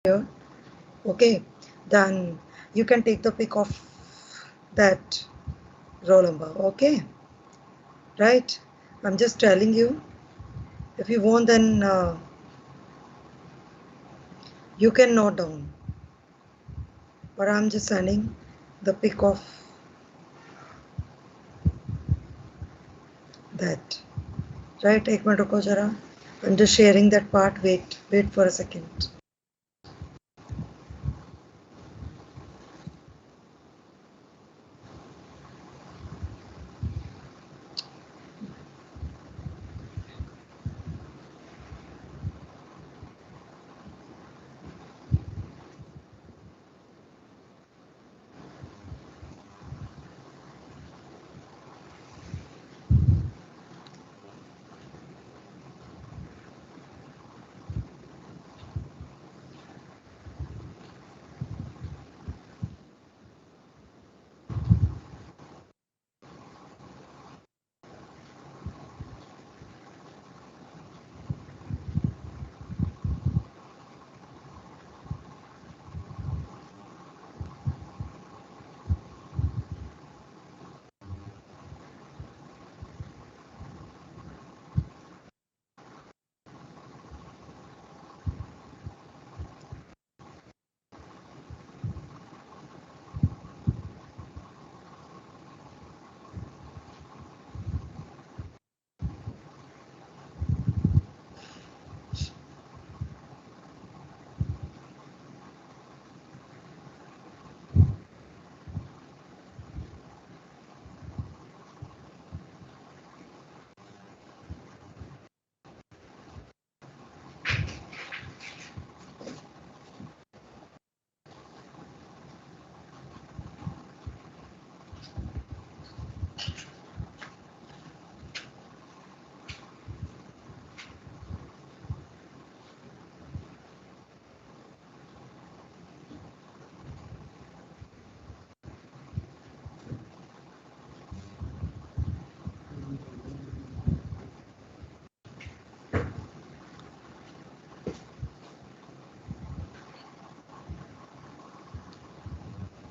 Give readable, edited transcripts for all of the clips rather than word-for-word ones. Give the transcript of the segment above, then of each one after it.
here. Okay, then you can take the pick of that roll number. Okay, right? I'm just telling you. If you want, then you can note down. But I'm just sending the pick of that. Right? एक minute रुको जरा. I'm just sharing that part. Wait for a second.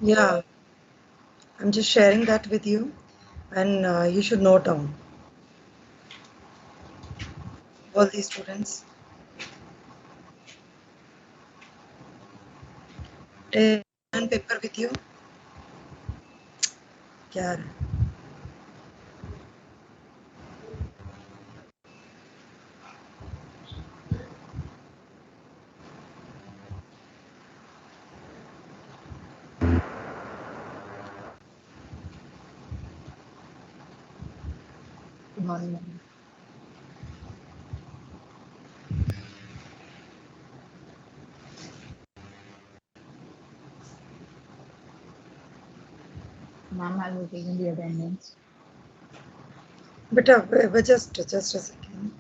Yeah, I'm just sharing that with you, and you should note down all these students. Take pen and paper with you. क्या Good morning, ma'am. Ma'am, I will take in the attendance. बेटा just a second.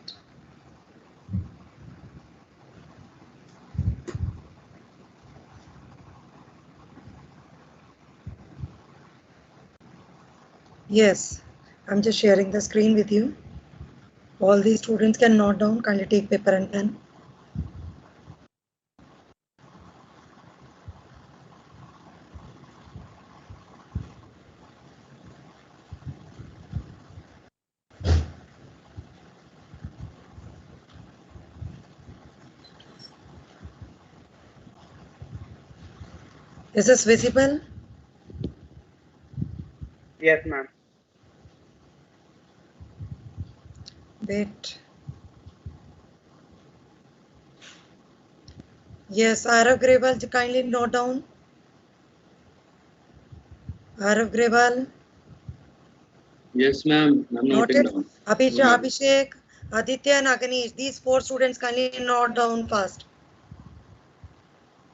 Yes, I'm just sharing the screen with you. All these students can note down. Kindly take paper and pen. Is this visible? Yes, ma'am. Wait. Yes, Arav Grewal, kindly note down. Arav Grewal. Yes, ma'am. I'm noting Noted. down. Abhishek, Aditya and Agnish. These 4 students kindly note down fast.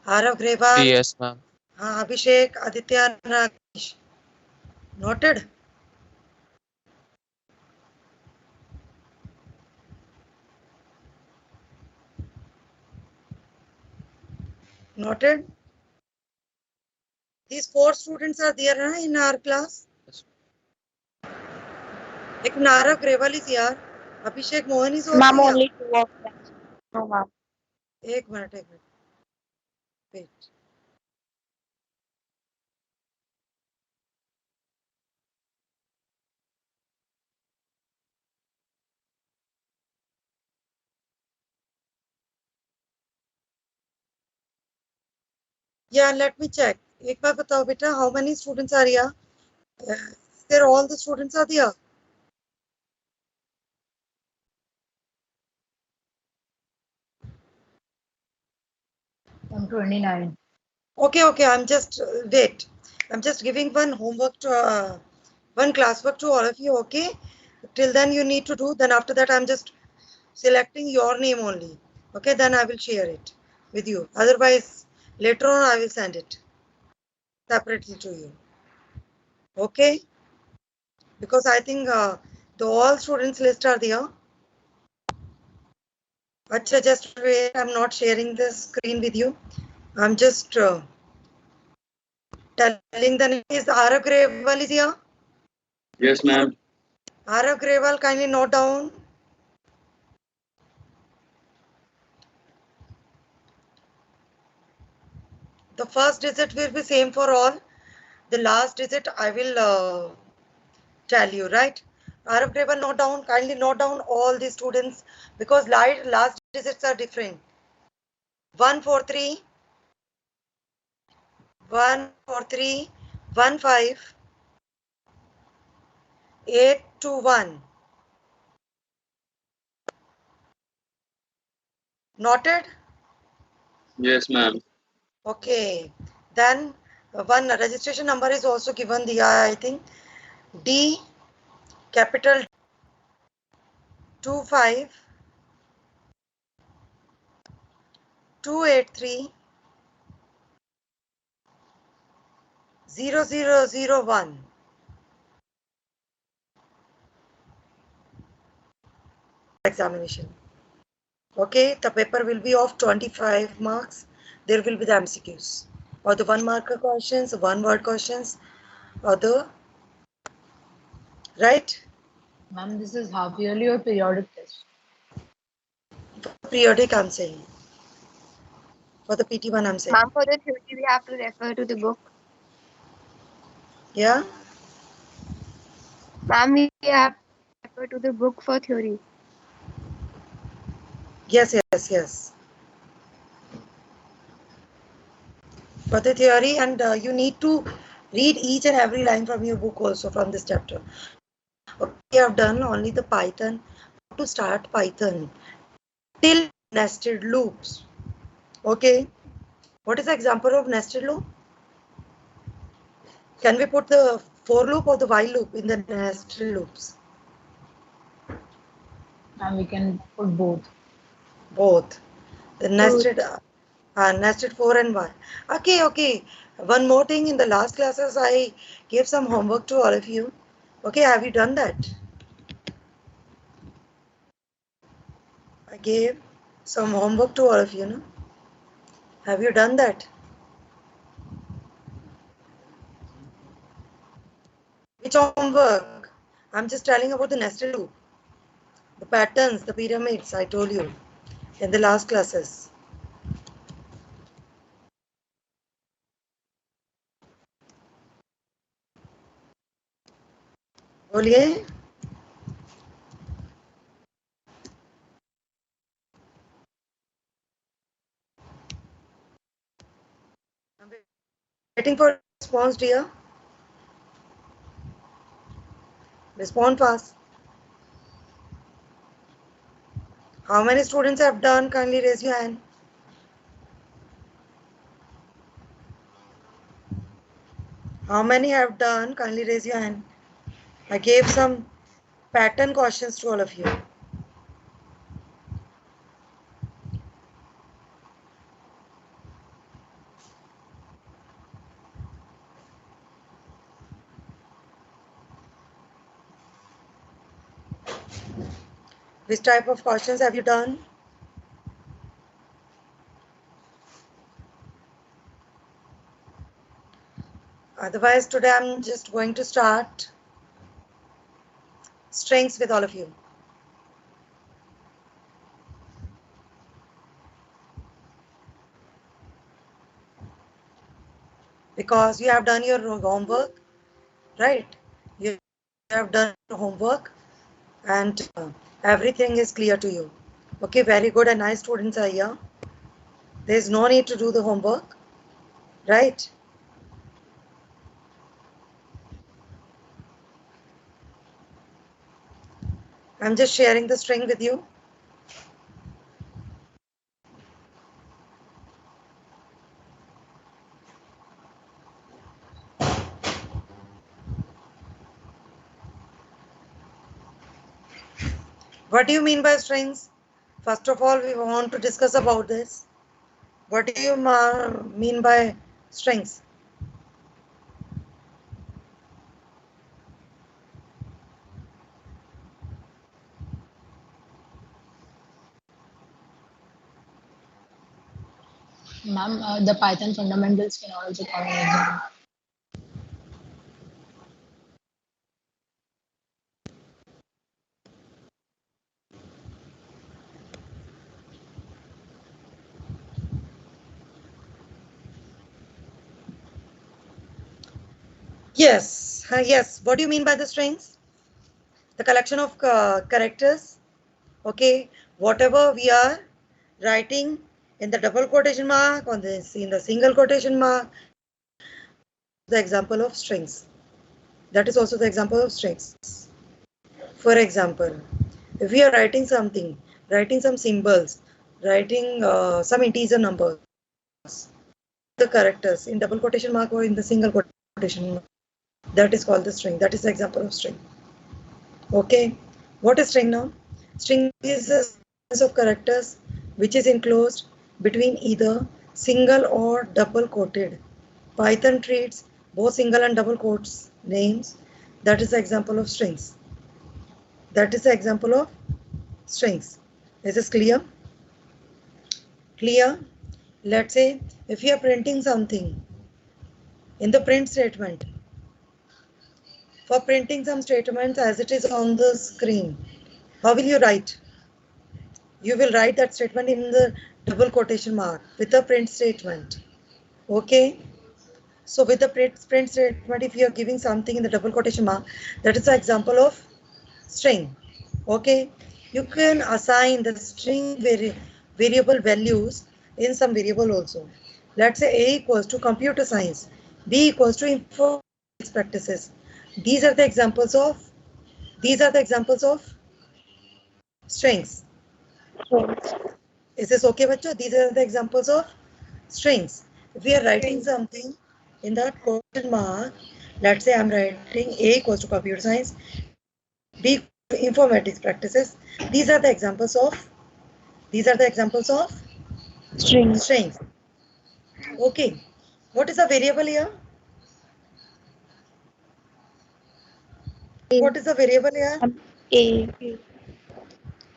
Arav Grewal. Yes, ma'am. Abhishek, Aditya and Agnish. Noted. Noted. These 4 students are there in our class. लेकिन Aarav Grewal is here. Abhishek Mohan is also Ma'am, here. only two of them. No, ma'am. एक minute Wait. Yeah, let me check. एक बार बताओ बेटा, how many students are here? There all the students are there. I'm 29. Okay. I'm just wait. I'm just giving one homework to one classwork to all of you. Okay. Till then you need to do. Then after that I'm just selecting your name only. Okay. Then I will share it with you. Otherwise later on I will send it separately to you. Okay. Because I think the all students list are there. Acha, just wait. I'm not sharing the screen with you. I'm just telling the name is Arav Grewal is here. Yes, ma'am. Arav Grewal, kindly note down. The first digit will be same for all. The last digit I will tell you, right? Arav Grewal, note down. Kindly note down all the students because last digits are different. 143, 143, 15, 821. Noted? Yes, ma'am. Okay. Then one registration number is also given the I think D capital 25 283 0001. Examination. Okay, the paper will be of 25 marks. There will be the MCQs or the 1 marker questions, 1 word questions, or the right Ma'am, this is half yearly or periodic test? periodic. I'm saying for the PT1. I'm saying Ma'am, for the theory, we have to refer to the book. yeah. Ma'am, we have to refer to the book for theory. Yes. For the theory, and you need to read each and every line from your book also from this chapter. Okay, we have done only the Python. To start Python till nested loops. Okay, what is the example of nested loop? Can we put the for loop or the while loop in the nested loops? Ma'am, we can put both. Both. The nested for and while. Okay. One more thing, in the last classes I gave some homework to all of you. Okay, have you done that? I gave some homework to all of you, no? Have you done that? Which homework? I'm just telling about the nested loop, the patterns, the pyramids I told you in the last classes. बोलिए. I'm waiting for response, dear. Respond fast. How many students have done? Kindly raise your hand. How many have done? Kindly raise your hand. I gave some pattern questions to all of you. Which type of questions have you done? Otherwise, today I'm just going to start strings with all of you. because you have done your homework, right? You have done your homework and everything is clear to you. Okay, very good and nice students are here. There is no need to do the homework, right? I'm just sharing the string with you. What do you mean by strings? First of all, we want to discuss about this. What do you mean by strings? Ma'am, the Python fundamentals can also come in exam. Yes, yes. What do you mean by the strings? The collection of characters. Okay, whatever we are writing in the double quotation mark on this in the single quotation mark, the example of strings. That is also the example of strings. For example, if we are writing something, writing some symbols, writing some integer numbers, the characters in double quotation mark or in the single quotation mark, that is called the string. That is the example of string. Okay, what is string now? String is a sequence of characters which is enclosed between either single or double quoted. Python treats both single and double quotes names. That is the example of strings. That is the example of strings. Is this clear? Clear? Let's say if you are printing something in the print statement, for printing some statements as it is on the screen, how will you write? You will write that statement in the double quotation mark with the print statement. Okay? So with the print statement, if you are giving something in the double quotation mark, that is an example of string. Okay? You can assign the string variable values in some variable also. Let's say A equals to computer science, B equals to informatics practices. These are the examples of strings. Is this okay, bacho? These are the examples of strings. If we are writing something in that quotation mark, let's say I'm writing A equals to computer science, B equals to informatics practices. These are the examples of strings. Okay. What is a variable here? What is a variable here? A.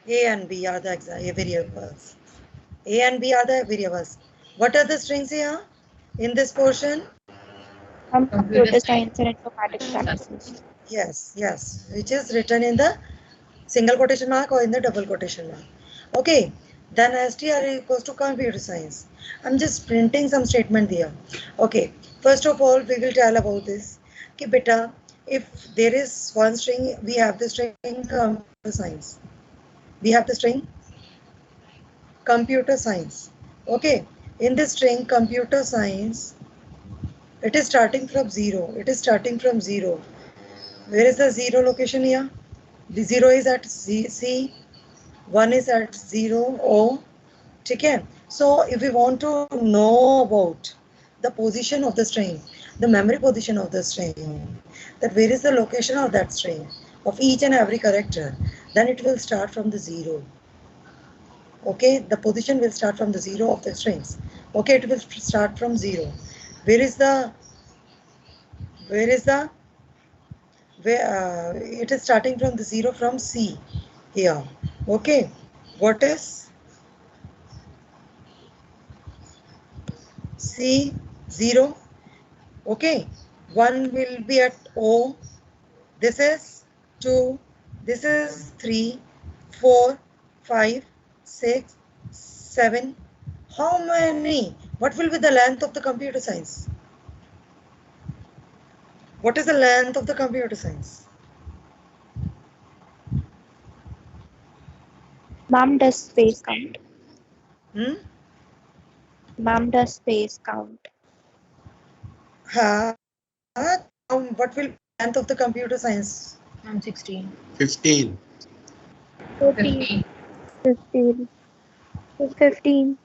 A and B are the variables. A and B are the variables. What are the strings here in this portion? Computer science and informatics practices. Yes, yes, which is written in the single quotation mark or in the double quotation mark. Okay, then STR equals to computer science. I'm just printing some statement there. Okay, first of all, we will tell about this. Okay, beta, if there is one string, we have the string computer science. We have the string computer science. Okay, in this string computer science, it is starting from 0. It is starting from 0. Where is the 0 location here? The 0 is at C, 1 is at 0, O. Okay? So if we want to know about the position of the string, the memory position of the string, that where is the location of that string, of each and every character, then it will start from the 0. Okay, the position will start from the 0 of the strings. Okay, it will start from 0. Where is the it is starting from the 0 from C here. Okay, what is C? 0. Okay, 1 will be at O. This is 2. This is 3, 4, 5, 6, 7. How many? What will be the length of the computer science? What is the length of the computer science? Ma'am does space count. Hmm? Ma'am does space count. What will be the length of the computer science? I'm 16. 15. 14. 15. 15.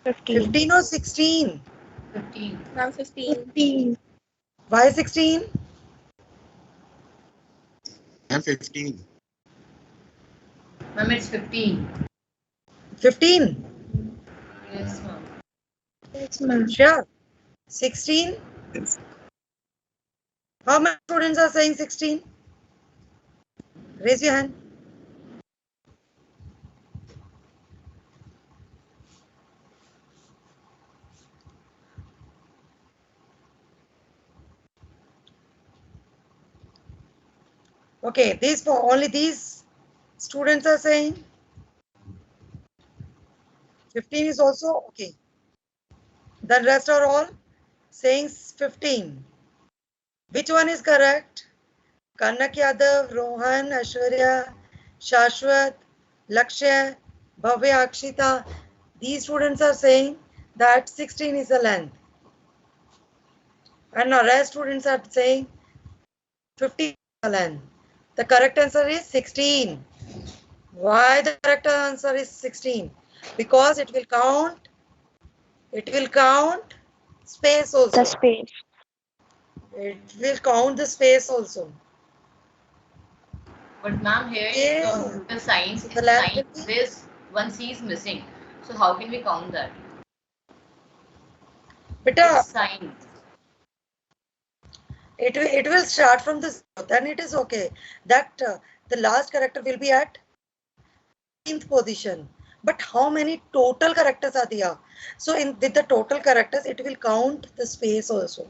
15. 15 or 16? 15. Ma'am 15. Why 16? I'm 15. Ma'am, it's 15. 15? Yes, ma'am. Yes, ma'am. Sure. 16? How many students are saying 16? Raise your hand. Okay, these for only these students are saying 15 is also okay. The rest are all saying 15. Which one is correct? Kanak Yadav, Rohan, Ashwarya, Shashwat, Lakshya, Bhavya, Akshita. These students are saying that 16 is the length. And the rest students are saying 15 is the length. The correct answer is 16. Why the correct answer is 16? Because it will count space also. The space. It will count the space also. But ma'am, here Okay. in computer science, The in length will science, be- there's one C is missing. So how can we count that? Beta, It's science. it will start from the zero, then it is okay. That the last character will be at 15th position. But how many total characters are there? So with the total characters, it will count the space also.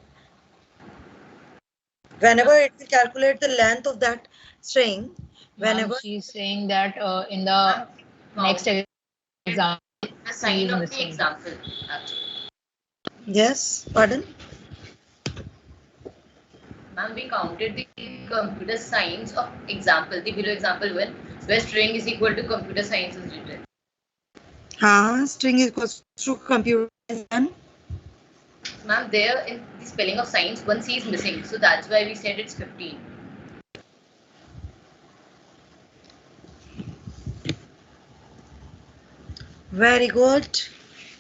Whenever it will calculate the length of that string, whenever Ma'am, she's saying that in the next example, The C sign is of the missing. example, actually. yes, pardon. Ma'am, we counted the computer science of example, the below example one, where string is equal to computer science is written. String is equals to computer and Ma'am, there in the spelling of science, one C is missing. So that's why we said it's 15. very good,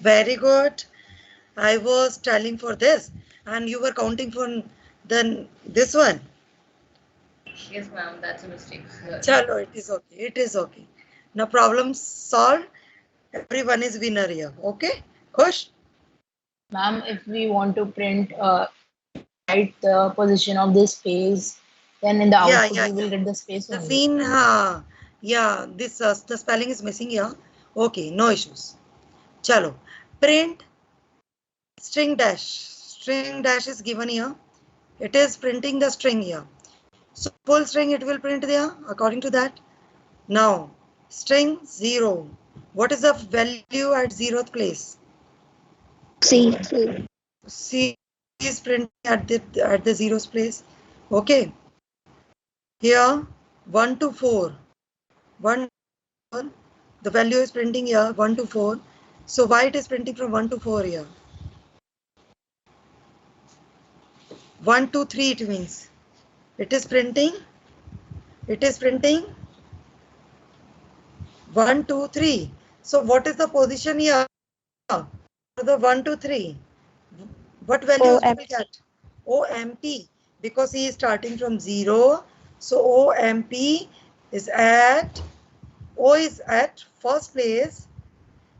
very good. I was telling for this, and you were counting for then this one. Yes, ma'am, that's a mistake. Chalo, it is okay. It is okay. Now problem solved. Everyone is winner here. Okay, Khush? Ma'am, if we want to print write the position of this space, then in the output we will get the space The only. scene, yeah. This the spelling is missing here. Okay, no issues. Chalo, print string dash. String dash is given here. It is printing the string here. So full string it will print there according to that. Now string 0. What is the value at 0th place? C. C is printing at the 0th place. Okay. Here 1 to 4. 1 to 4. The value is printing here 1 to 4. So why it is printing from 1 to 4 here? 1 to 3 it means. It is printing 1 2 3. So what is the position here for the 1 to 3? What values we will get? OMP, because he is starting from 0. So OMP is at O is at first place.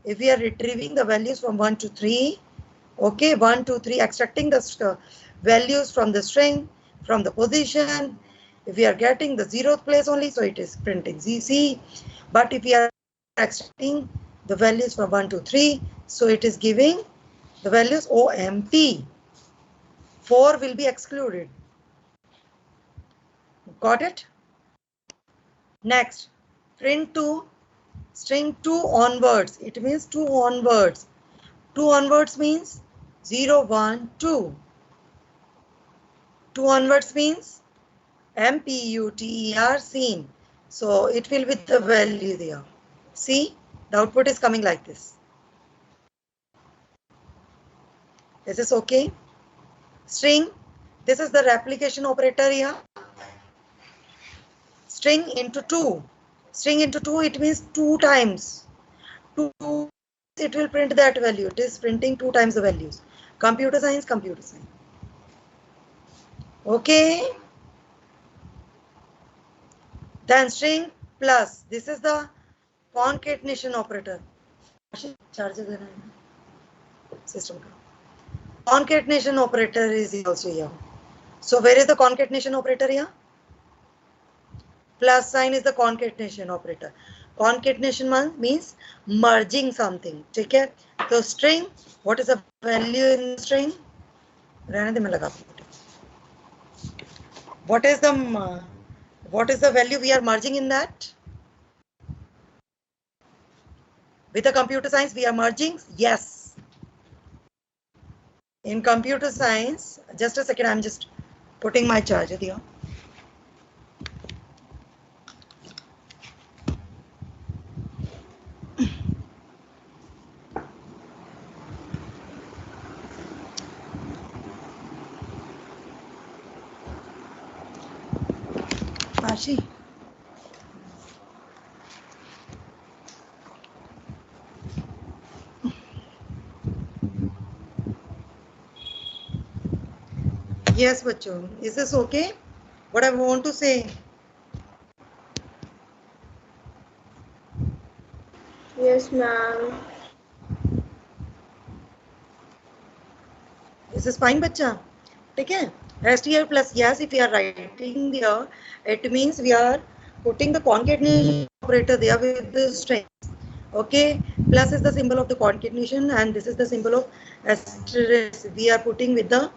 If we are retrieving the values from 1 to 3, okay, 1 2 3, extracting the values from the string, from the position. If we are getting the 0th place only, so it is printing ZC. But if we are extracting the values from 1 to 3, so it is giving the values OMP. 4 will be excluded. Got it? Next, print to string 2 onwards. It means 2 onwards. 2 onwards means 0 1 2. 2 onwards means MPUTER, seen. So it will with the value there. See, the output is coming like this. Is this okay? String, this is the replication operator here. String into 2. String into 2, it means 2 times. 2, it will print that value. It is printing 2 times the values. Computer science, computer science. Okay. Then string plus, this is the concatenation operator. Charger system. Concatenation operator is also here. So where is the concatenation operator here? Plus sign is the concatenation operator. Concatenation means merging something. Take care. So string, what is the value in string? What is the value we are merging in that? With the computer science we are merging? Yes. In computer science, just a second, I'm just putting my charger here. Ashi. Yes, bachcho. Is this okay? What I want to say? Yes, ma'am. This is fine, bacha. Take care. STR plus yes, if we are writing there, it means we are putting the concatenation operator there with the string. Okay, plus is the symbol of the concatenation and this is the symbol of asterisk we are putting with the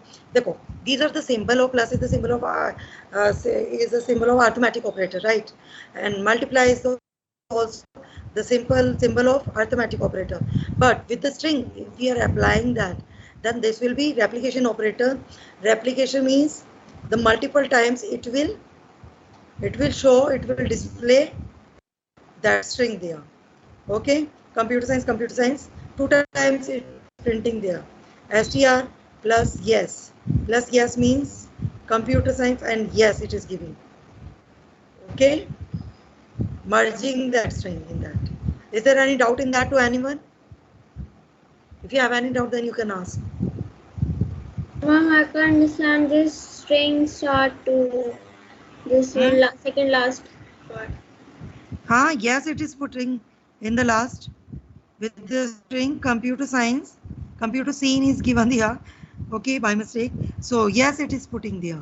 these are the symbol of plus is the symbol of is the symbol of arithmetic operator, right? And multiply is the also the simple symbol of arithmetic operator. But with the string, if we are applying that, then this will be replication operator. Replication means the multiple times it will display that string there. Okay, computer science, 2 times it printing there. STR plus yes means computer science and yes it is giving. Okay, merging that string in that. Is there any doubt in that to anyone? If you have any doubt, then you can ask. Ma'am, I can't understand this string start to this second last part. Yes, it is putting in the last with the string computer science. Computer scene is given here. Okay, by mistake. So yes, it is putting there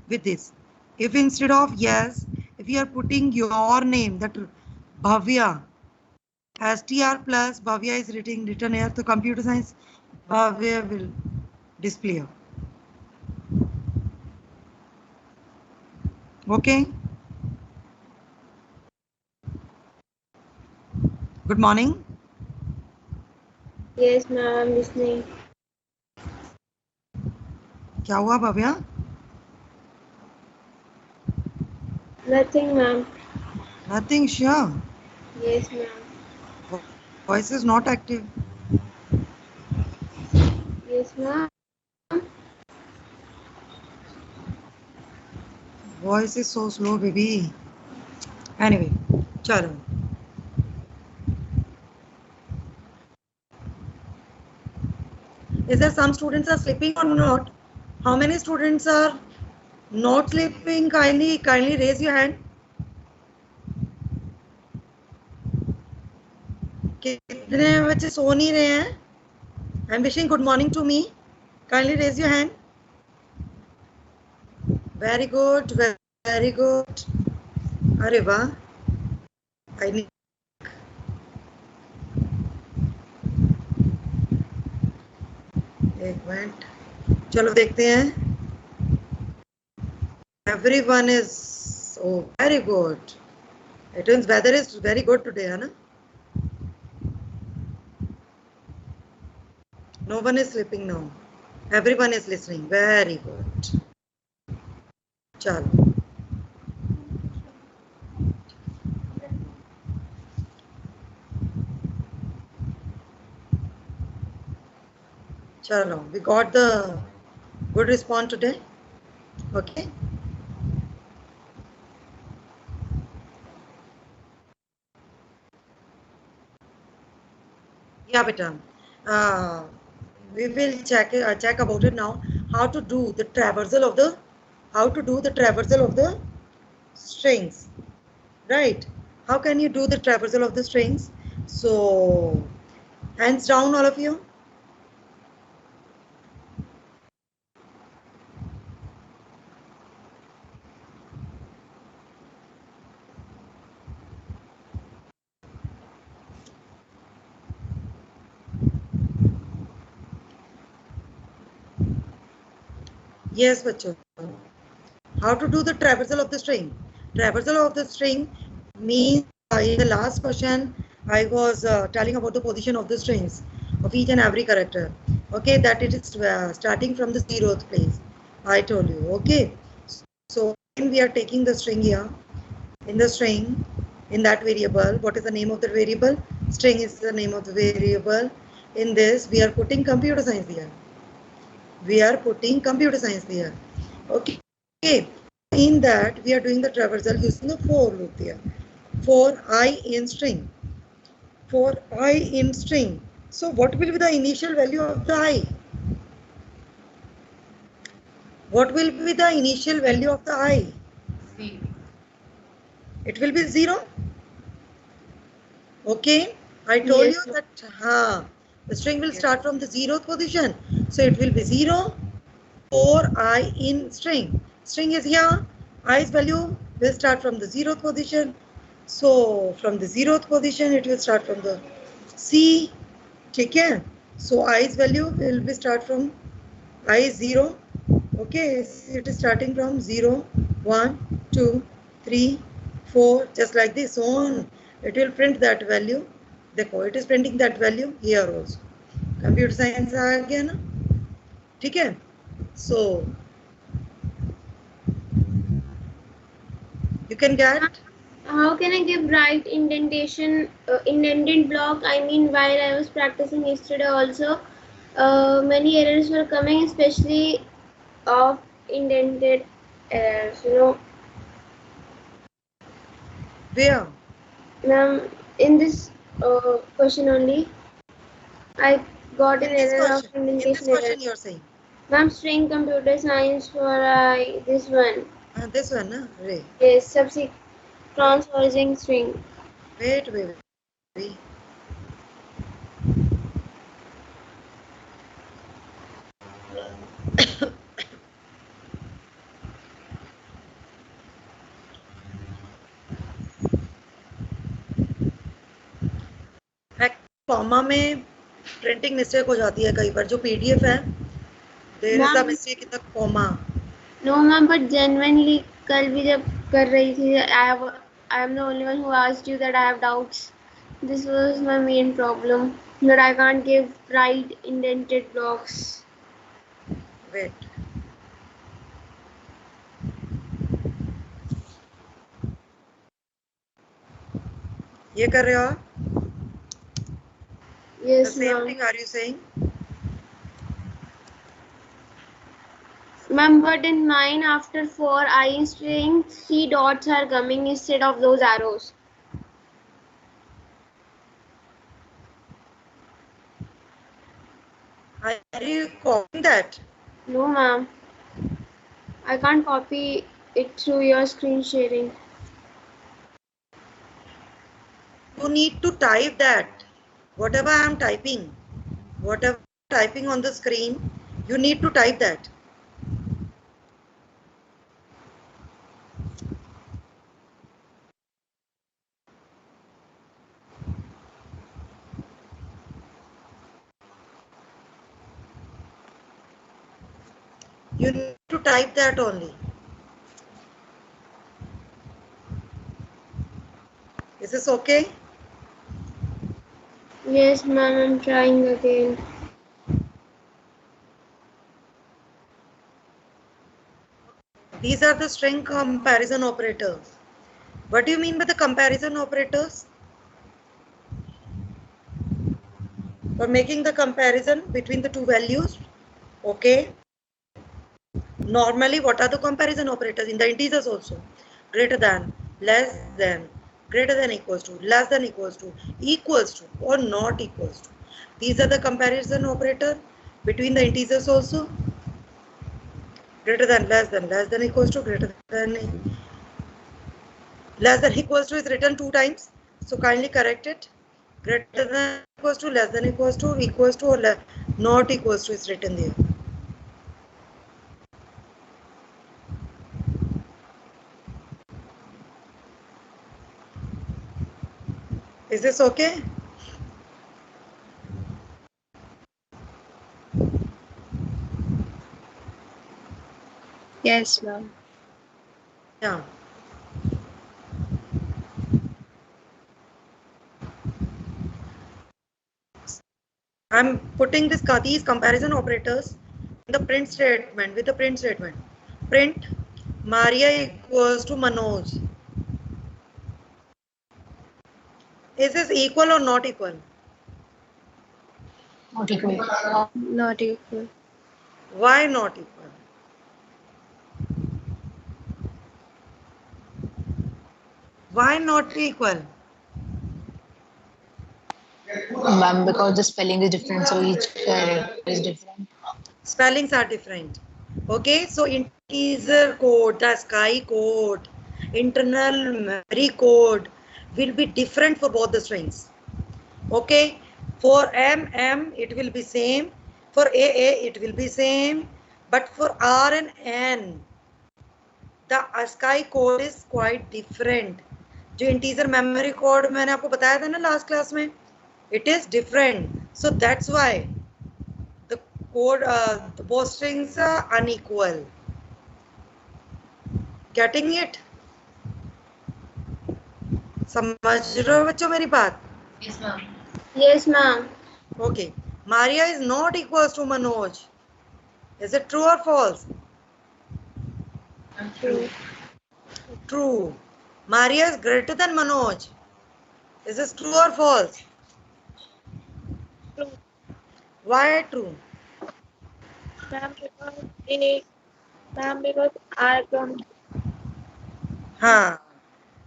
with this. If instead of yes, if you are putting your name, that Bhavya, STR plus Bhavya is written here. So computer science Bhavya will display here. Okay. Good morning. Yes, ma'am, I'm listening. क्या हुआ Bhavya? Nothing, ma'am. Nothing, sure. Yes, ma'am. Voice is not active. Yes, ma'am. Voice is so slow, baby. Anyway, chalo. Is there some students are sleeping or not? How many students are not sleeping? Kindly raise your hand. कितने बच्चे सो नहीं रहे हैं? I'm wishing good morning to me. Kindly raise your hand. Very good, very good. अरे वाह. I need. एक minute. चलो देखते हैं. Everyone is very good. It means weather is very good today, है ना? No one is sleeping now. Everyone is listening. Very good. चलो chalo, we got the good response today. Okay. Yeah, beta. We will check about it now. How to do the traversal of the strings, right? How can you do the traversal of the strings? So, hands down, all of you. Yes, bachcho. How to do the traversal of the string? Traversal of the string means in the last question I was telling about the position of the strings of each and every character. Okay, that it is starting from the 0th place. I told you. Okay, so when we are taking the string here, in the string, in that variable, what is the name of the variable? String is the name of the variable. In this, we are putting computer science here. We are putting computer science here. Okay. In that, we are doing the traversal using the for loop here. For I in string. For I in string. So what will be the initial value of the I? What will be the initial value of the I? C. It will be 0. Okay. I told Yes, you that the string will start from the 0th position. So it will be 0 for I in string. String is here. I's value will start from the 0th position. So from the 0th position, it will start from the C. Okay. So I's value will be start from I is 0. Okay. It is starting from 0, 1, 2, 3, 4, just like this on. It will print that value. देखो, it is printing that value here also. Computer science आ गया ना? ठीक है? So you can get. how can I give right indentation, indented block? I mean, while I was practicing yesterday also, many errors were coming, especially of indented errors, Where? Ma'am, in this question only, I got an In this error of question. In this indentation error. question, you're saying. Ma'am, string computer science for this one. This one, na? Ray. Yes, subsequent transposing string. Wait. Comma में printing mistake हो जाती है कई बार जो PDF है there is the mistake in the comma no ma'am but genuinely कल भी जब कर रही थी I am the only one who asked you that I have doubts. This was my main problem, that I can't give right indented blocks. Wait ये कर रहे हो आप Yes, the same ma'am. thing are you saying Ma'am, but in mine after 4 I string 3 dots are coming instead of those arrows. are you copying that No, ma'am. I can't copy it through your screen sharing. you need to type that whatever I am typing on the screen you need to type that you need to type that only is this okay Yes, ma'am. I'm trying again. These are the string comparison operators. What do you mean by the comparison operators? For making the comparison between the two values. Okay. Normally, what are the comparison operators in the integers also? Greater than, less than, greater than equals to, less than equals to, or not equals to. These are the comparison operator between the integers also. Greater than, less than equals to, greater than, less than equals to is written 2 times. So kindly correct it. Greater than equals to, less than equals to, or not equals to is written there. Is this okay? Yes, ma'am. Yeah. I'm putting these comparison operators in the print statement with the print statement. Print Maria equals to Manoj. Is this equal or not equal? Not equal. Not equal. Why not equal? Why not equal? Ma'am, because the spelling is different, so each is different. Spellings are different. Okay, so integer code, the sky code, internal memory code will be different for both the strings. Okay, for M it will be same, for AA it will be same, but for R and N the ASCII code is quite different. जो integer memory code मैंने आपको बताया था ना last class में, it is different. So that's why the code, both strings are unequal. Getting it? समझ रहे हो बच्चों मेरी बात? Yes, ma'am. Yes, ma'am. Okay. Maria is not equals to Manoj. Is it true or false? True. True. Maria is greater than Manoj. Is this true or false? True. Why true? Ma'am, because R comes. हाँ,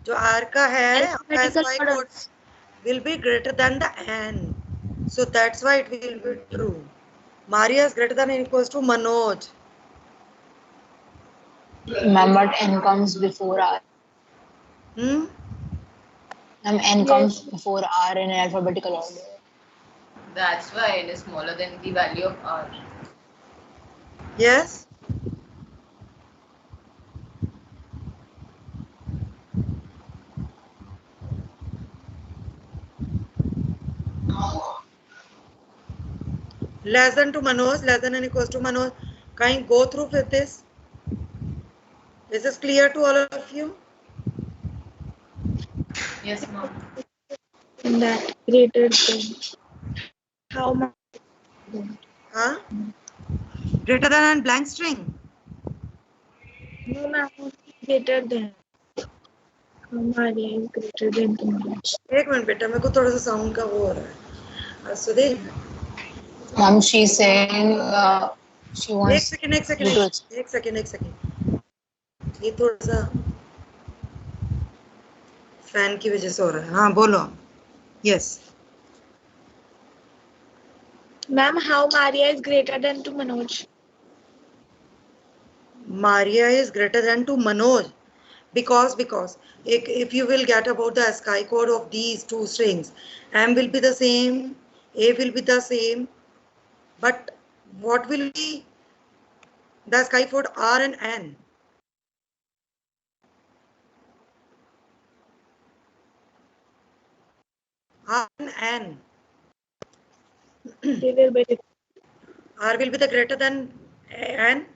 जो R का है, Alphabetical SY order. code will be greater than the N. So that's why it will be true. Maria is greater than or equals to Manoj. Ma'am, but N comes before R. Hmm? Ma'am, N Yes. comes before R in alphabetical order. That's why N is smaller than the value of R. Yes? Less than to Manoj, less than or equals to Manoj. Can you go through with this? Is this clear to all of you? Yes, ma'am. That greater than. How much? Huh? Greater than and blank string. No, ma'am. Greater than. Maria is greater than Manoj. एक minute बेटा, मेरे को थोड़ा सा sound का वो हो रहा है. Sudhir, Ma'am, she's saying she एक wants सेकंड ये थोड़ा सा फैन की वजह से हो रहा है. हाँ बोलो. Yes. Ma'am, how Maria is greater than to Manoj? Maria is greater than to Manoj because if you will get about the ASCII code of these two strings, M will be the same, A will be the same, but what will be the ASCII code R and N? R and N. They will be different. R will be the greater than N.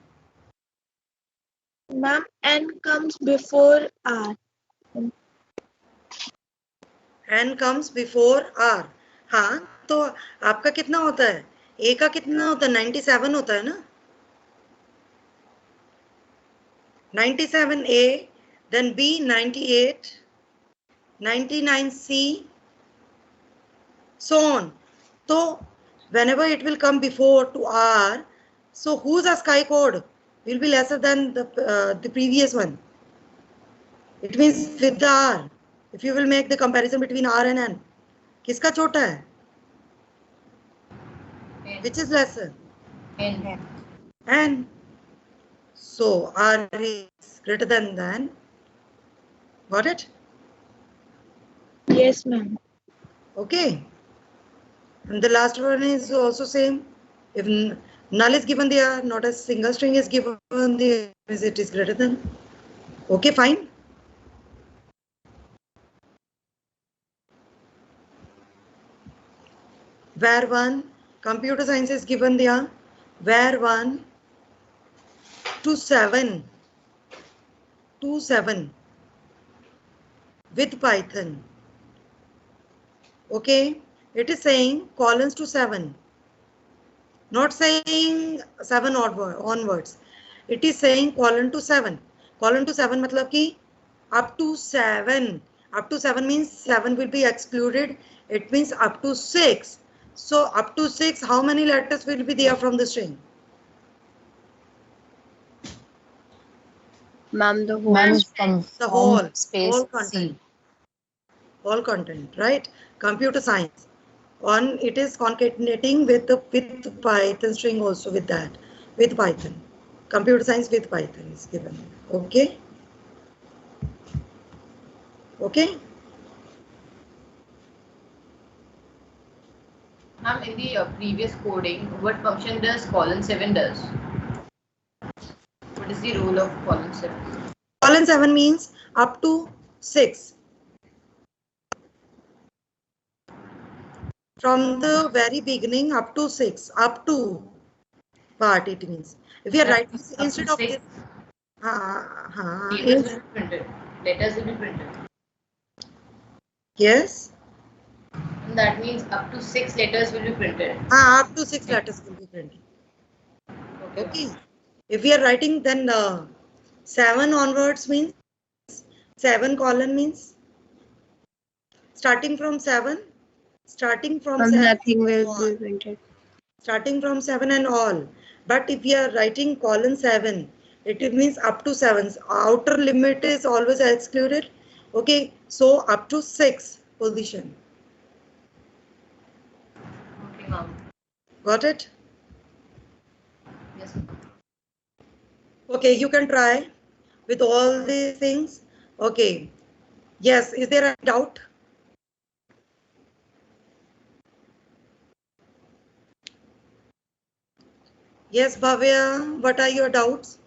Ma'am, N comes before R. N comes before R. हाँ, तो आपका कितना होता है? A का कितना होता है? 97 होता है ना? 97A, then B 98, 99C, so on. So whenever it will come before to R, so whose ASCII code will be lesser than the previous one? It means with the R. If you will make the comparison between R and N, किसका छोटा है? Which is lesser? N. N. So R is greater than. Got it? Yes, ma'am. Okay. And the last one is also same. If null is given there, not a single string is given there, it is greater than. Okay, fine. Where 1, computer science is given there. Where 1 to 7 with Python. Okay, it is saying colons to 7. Not saying 7 onwards. It is saying colon to 7. Colon to 7 matlab ki up to 7. Up to 7 means 7 will be excluded. It means up to 6. So up to 6, how many letters will be there from the string? Ma'am, the whole space whole content. C. All content, right? Computer science. It is concatenating with Python string also with that. With Python. Computer science with Python is given. Okay? Okay? Ma'am, in the previous coding, what function does colon 7 does? What is the role of colon 7? Colon 7 means up to 6. From the very beginning up to 6. Up to part it means. If you are writing instead of this. Letters will be printed. Letters will be printed. Yes. And that means up to 6 letters will be printed. Up to 6 letters will be printed. Okay. If we are writing then 7 onwards means 7 colon means starting from 7. Starting from 7. Nothing will be printed. Starting from 7 and all. But if we are writing colon 7, it means up to 7. Outer limit is always excluded. Okay. So up to 6 position. Okay, ma'am. Got it? Yes. Okay, you can try with all these things. Okay. Yes, is there a doubt? Yes, Bhavya, what are your doubts?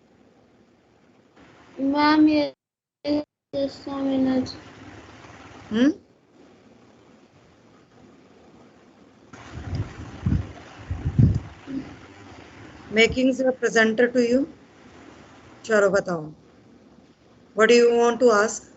Ma'am, yes, just a minute. Making a presenter to you. Chalo batao. What do you want to ask?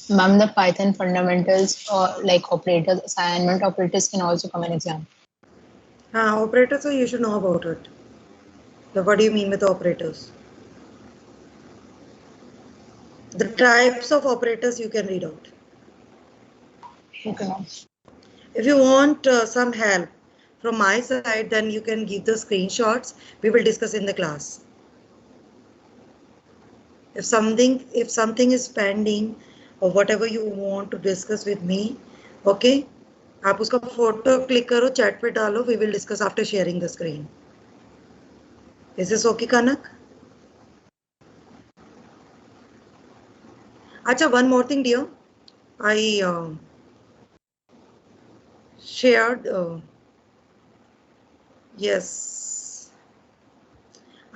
Ma'am, the Python fundamentals or like operators, assignment operators can also come in exam. Operators, so you should know about it. So what do you mean with operators? The types of operators you can read out. Okay, ma'am. If you want some help from my side, then you can give the screenshots. We will discuss in the class. If something is pending or whatever you want to discuss with me, okay, आप उसका photo click करो, chat पे डालो. We will discuss after sharing the screen. Is this okay, Kanak? Acha, one more thing, dear. I shared. Yes.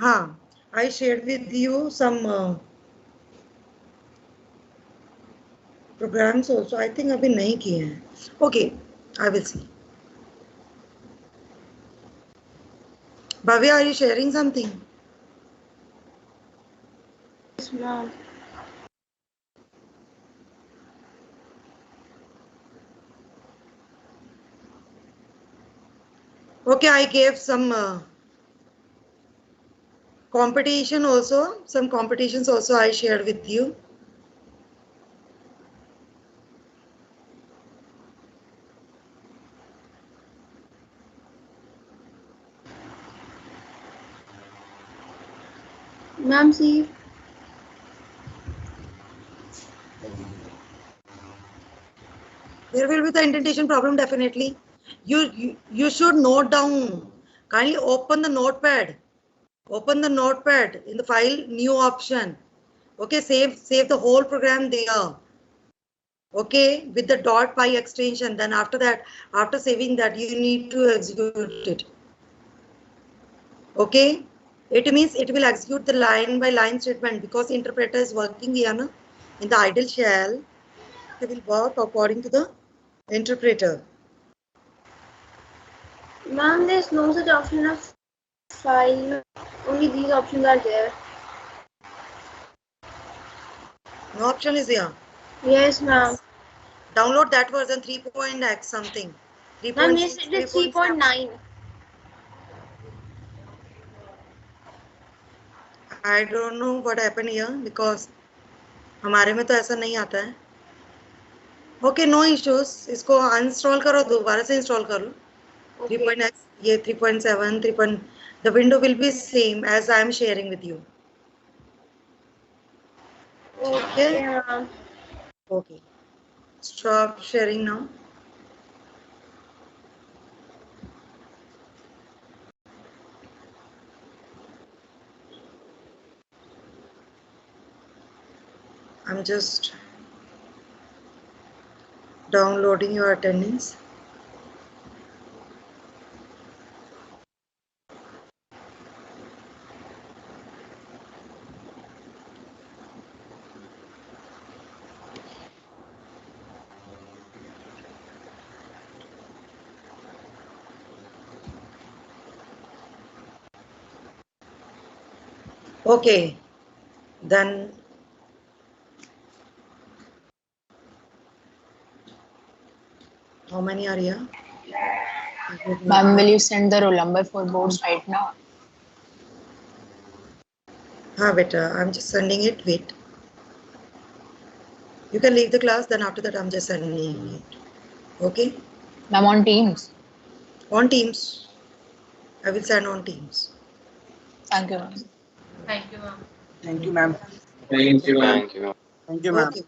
I shared with you some Programs also, I think अभी नहीं किए हैं. Okay, I will see. Bhavya, are you sharing something? Yes, ma'am. Okay, I gave some competition also. Some competitions also I shared with you. Ma'am, see. There will be the indentation problem definitely. You should note down. Kindly open the notepad. Open the notepad in the file, new option. Okay, save the whole program there. Okay, with the .py extension. Then after that, after saving that, you need to execute it. Okay, it means it will execute the line by line statement because interpreter is working here no? In the idle shell. It will work according to the interpreter. Ma'am, there's no such option of file. Only these options are there. No option is here. Yes, ma'am. Download that version 3.x something. Ma'am, yes, it is 3.9. I don't know what happened here because हमारे में तो ऐसा नहीं आता है. Okay, no issues. इसको uninstall करो, दोबारा से install कर लो. 3.x, ये 3.7, 3. The window will be same as I am sharing with you. Okay. Yeah. Okay. Stop sharing now. I'm just downloading your attendance. Okay, then how many are here? Ma'am, will you send the roll number for boards right now? हाँ बेटा, I'm just sending it. Wait. You can leave the class. Then after that, I'm just sending it. Okay. Ma'am, on Teams. On Teams. I will send on Teams. Thank you, ma'am. Thank you, ma'am. Thank you, ma'am. Thank you, ma'am. Thank you, ma'am. Thank you, ma'am. Okay.